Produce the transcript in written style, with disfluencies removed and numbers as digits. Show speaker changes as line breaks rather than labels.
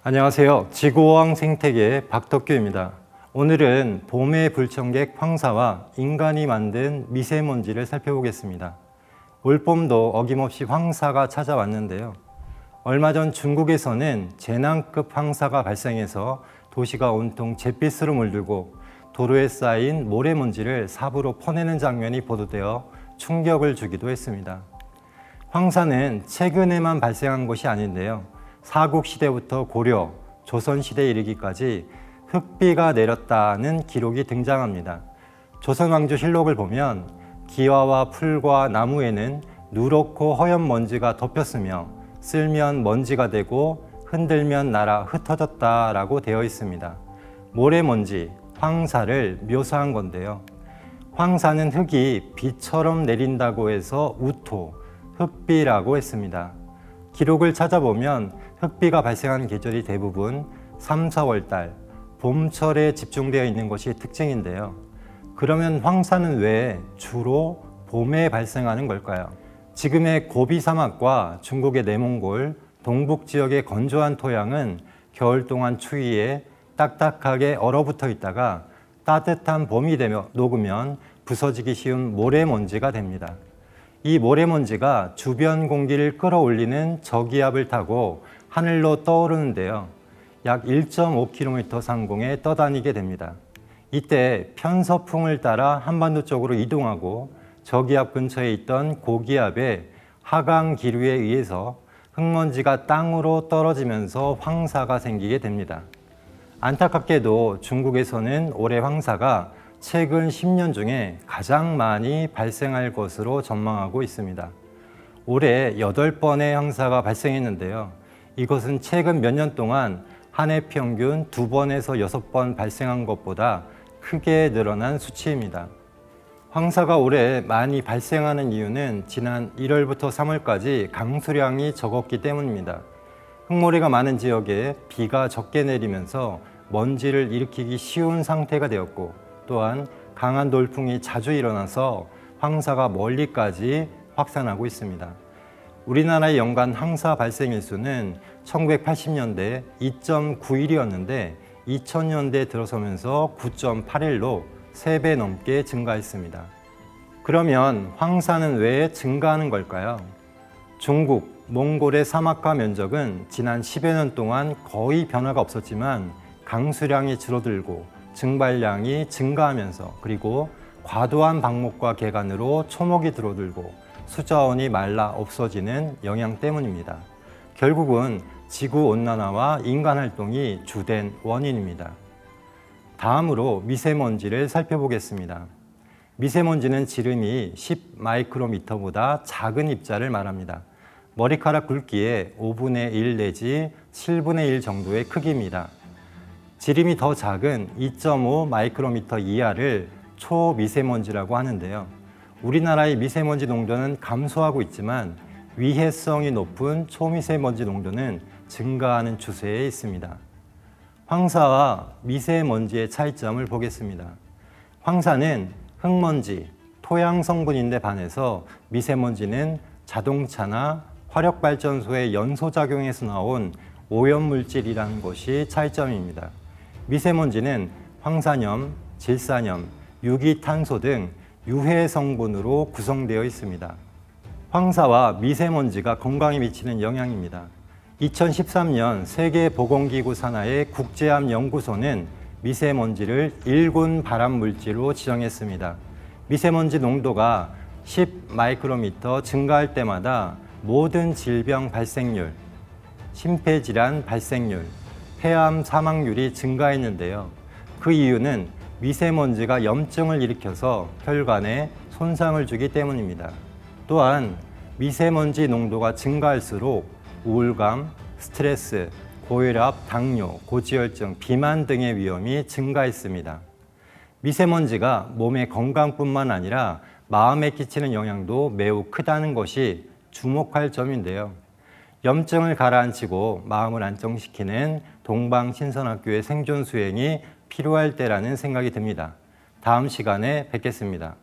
안녕하세요. 지구어항 생태계 박덕규입니다. 오늘은 봄의 불청객 황사와 인간이 만든 미세먼지를 살펴보겠습니다. 올봄도 어김없이 황사가 찾아왔는데요. 얼마 전 중국에서는 재난급 황사가 발생해서 도시가 온통 잿빛으로 물들고 도로에 쌓인 모래먼지를 삽으로 퍼내는 장면이 보도되어 충격을 주기도 했습니다. 황사는 최근에만 발생한 것이 아닌데요. 삼국시대부터 고려, 조선시대에 이르기까지 흙비가 내렸다는 기록이 등장합니다. 조선왕조실록을 보면 기와와 풀과 나무에는 누렇고 허연 먼지가 덮였으며 쓸면 먼지가 되고 흔들면 날아 흩어졌다라고 되어 있습니다. 모래먼지, 황사를 묘사한 건데요. 황사는 흙이 비처럼 내린다고 해서 우토, 흙비라고 했습니다. 기록을 찾아보면 흙비가 발생하는 계절이 대부분 3, 4월 달, 봄철에 집중되어 있는 것이 특징인데요. 그러면 황사는 왜 주로 봄에 발생하는 걸까요? 지금의 고비 사막과 중국의 내몽골, 동북 지역의 건조한 토양은 겨울 동안 추위에 딱딱하게 얼어붙어 있다가 따뜻한 봄이 되며 녹으면 부서지기 쉬운 모래먼지가 됩니다. 이 모래먼지가 주변 공기를 끌어올리는 저기압을 타고 하늘로 떠오르는데요. 약 1.5km 상공에 떠다니게 됩니다. 이때 편서풍을 따라 한반도 쪽으로 이동하고 저기압 근처에 있던 고기압의 하강 기류에 의해서 흙먼지가 땅으로 떨어지면서 황사가 생기게 됩니다. 안타깝게도 중국에서는 올해 황사가 최근 10년 중에 가장 많이 발생할 것으로 전망하고 있습니다. 올해 8번의 황사가 발생했는데요. 이것은 최근 몇 년 동안 한 해 평균 2번에서 6번 발생한 것보다 크게 늘어난 수치입니다. 황사가 올해 많이 발생하는 이유는 지난 1월부터 3월까지 강수량이 적었기 때문입니다. 흙모래가 많은 지역에 비가 적게 내리면서 먼지를 일으키기 쉬운 상태가 되었고, 또한 강한 돌풍이 자주 일어나서 황사가 멀리까지 확산하고 있습니다. 우리나라의 연간 황사 발생 일수는 1980년대 2.91이었는데 2000년대에 들어서면서 9.81로 3배 넘게 증가했습니다. 그러면 황사는 왜 증가하는 걸까요? 중국, 몽골의 사막화 면적은 지난 10여 년 동안 거의 변화가 없었지만 강수량이 줄어들고 증발량이 증가하면서, 그리고 과도한 방목과 개간으로 초목이 줄어들고 수자원이 말라 없어지는 영향 때문입니다. 결국은 지구온난화와 인간활동이 주된 원인입니다. 다음으로 미세먼지를 살펴보겠습니다. 미세먼지는 지름이 10마이크로미터보다 작은 입자를 말합니다. 머리카락 굵기의 5분의 1 내지 7분의 1 정도의 크기입니다. 지름이 더 작은 2.5 마이크로미터 이하를 초미세먼지라고 하는데요. 우리나라의 미세먼지 농도는 감소하고 있지만 위해성이 높은 초미세먼지 농도는 증가하는 추세에 있습니다. 황사와 미세먼지의 차이점을 보겠습니다. 황사는 흙먼지, 토양 성분인데 반해서 미세먼지는 자동차나 화력발전소의 연소작용에서 나온 오염물질이라는 것이 차이점입니다. 미세먼지는 황산염, 질산염, 유기탄소 등 유해 성분으로 구성되어 있습니다. 황사와 미세먼지가 건강에 미치는 영향입니다. 2013년 세계보건기구 산하의 국제암연구소는 미세먼지를 1군 발암물질로 지정했습니다. 미세먼지 농도가 10 마이크로미터 증가할 때마다 모든 질병 발생률, 심폐질환 발생률, 폐암 사망률이 증가했는데요. 그 이유는 미세먼지가 염증을 일으켜서 혈관에 손상을 주기 때문입니다. 또한 미세먼지 농도가 증가할수록 우울감, 스트레스, 고혈압, 당뇨, 고지혈증, 비만 등의 위험이 증가했습니다. 미세먼지가 몸의 건강뿐만 아니라 마음에 끼치는 영향도 매우 크다는 것이 주목할 점인데요. 염증을 가라앉히고 마음을 안정시키는 동방신선학교의 생존 수행이 필요할 때라는 생각이 듭니다. 다음 시간에 뵙겠습니다.